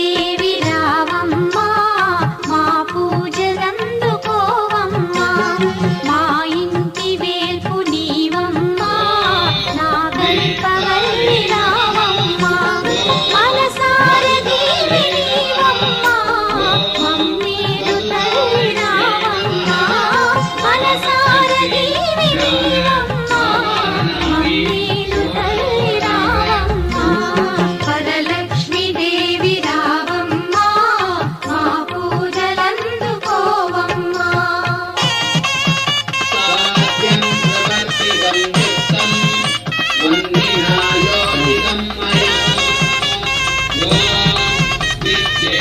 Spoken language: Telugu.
దేవి రావమ్మా మా పూజలందుకోవమ్మా మా ఇంటి వేల్పు నీవమ్మా నా కల్పవల్లి రావమ్మా మనసార దేవి నీవమ్మా మమ్మేలు తల్లి రావమ్మా మనసార దేవి నీవమ్మా మమ్మేలు తల్లి రావమ్మా వరలక్ష్మి దేవి రావమ్మా మా పూజలందుకోవమ్మా సాధ్యం ప్రవర్తితం చిత్తం వందినాయోగితం మయా ఓం విద్యే